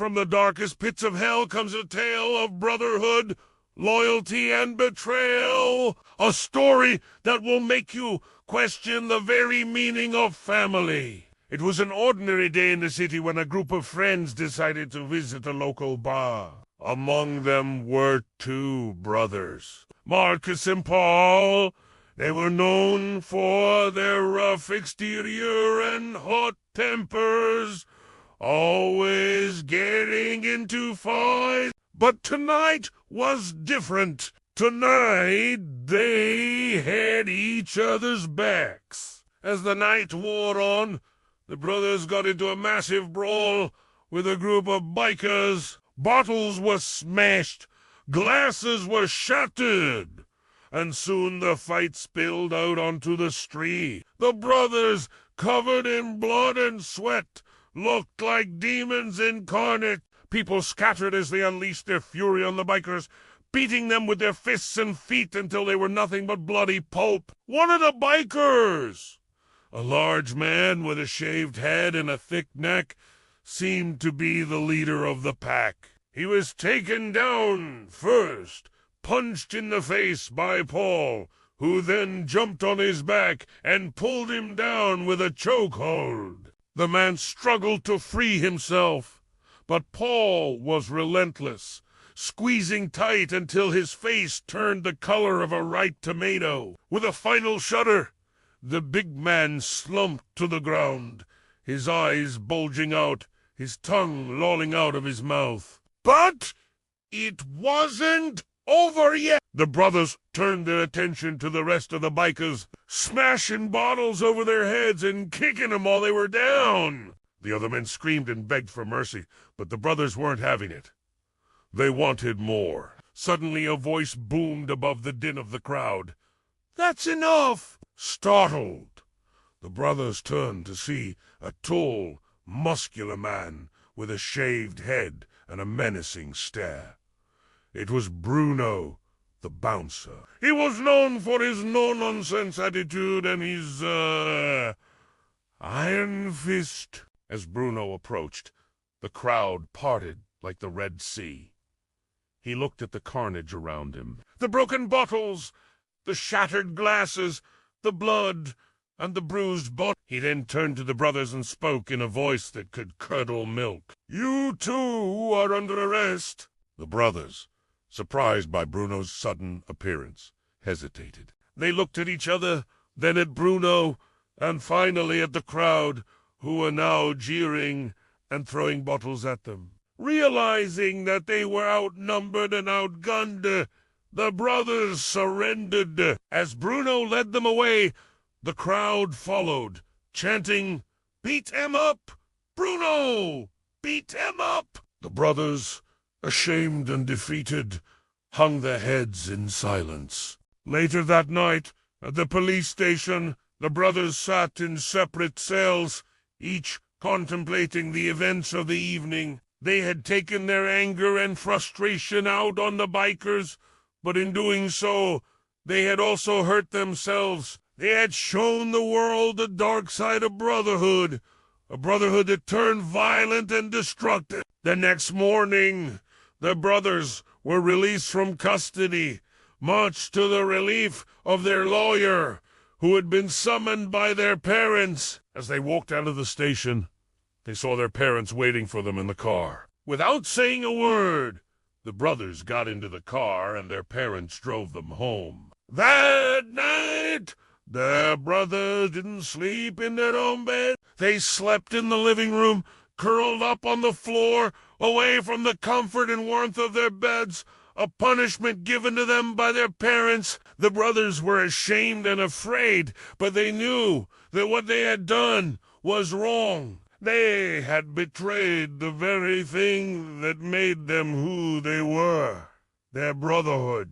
From the darkest pits of hell comes a tale of brotherhood, loyalty, and betrayal. A story that will make you question the very meaning of family. It was an ordinary day in the city when a group of friends decided to visit a local bar. Among them were two brothers, Marcus and Paul. They were known for their rough exterior and hot tempers, always getting into fights. But tonight was different. Tonight they had each other's backs. As the night wore on, the brothers got into a massive brawl with a group of bikers. Bottles were smashed, glasses were shattered, and soon the fight spilled out onto the street. The brothers, covered in blood and sweat, looked like demons incarnate. People scattered as they unleashed their fury on the bikers, beating them with their fists and feet until they were nothing but bloody pulp. One of the bikers, a large man with a shaved head and a thick neck, seemed to be the leader of the pack. He was taken down first, punched in the face by Paul, who then jumped on his back and pulled him down with a chokehold. The man struggled to free himself, but Paul was relentless, squeezing tight until his face turned the color of a ripe tomato. With a final shudder, the big man slumped to the ground, his eyes bulging out, his tongue lolling out of his mouth. But it wasn't over yet. The brothers turned their attention to the rest of the bikers, smashing bottles over their heads and kicking them while they were down. The other men screamed and begged for mercy, but the brothers weren't having it. They wanted more. Suddenly a voice boomed above the din of the crowd. "That's enough!" Startled, the brothers turned to see a tall, muscular man with a shaved head and a menacing stare. It was Bruno, the bouncer. He was known for his no-nonsense attitude and his, iron fist. As Bruno approached, the crowd parted like the Red Sea. He looked at the carnage around him. The broken bottles, the shattered glasses, the blood, and the bruised body. He then turned to the brothers and spoke in a voice that could curdle milk. "You too are under arrest." The brothers, surprised by Bruno's sudden appearance, hesitated. They looked at each other, then at Bruno, and finally at the crowd, who were now jeering and throwing bottles at them. Realizing that they were outnumbered and outgunned, the brothers surrendered. As Bruno led them away, the crowd followed, chanting, "Beat him up! Bruno! Beat him up!" The brothers, ashamed and defeated, hung their heads in silence. Later that night, at the police station, the brothers sat in separate cells, each contemplating the events of the evening. They had taken their anger and frustration out on the bikers, but in doing so, they had also hurt themselves. They had shown the world the dark side of brotherhood, a brotherhood that turned violent and destructive. The next morning, the brothers were released from custody, much to the relief of their lawyer, who had been summoned by their parents. As they walked out of the station, they saw their parents waiting for them in the car. Without saying a word, the brothers got into the car and their parents drove them home. That night, the brothers didn't sleep in their own bed. They slept in the living room, curled up on the floor, away from the comfort and warmth of their beds, a punishment given to them by their parents. The brothers were ashamed and afraid, but they knew that what they had done was wrong. They had betrayed the very thing that made them who they were, their brotherhood.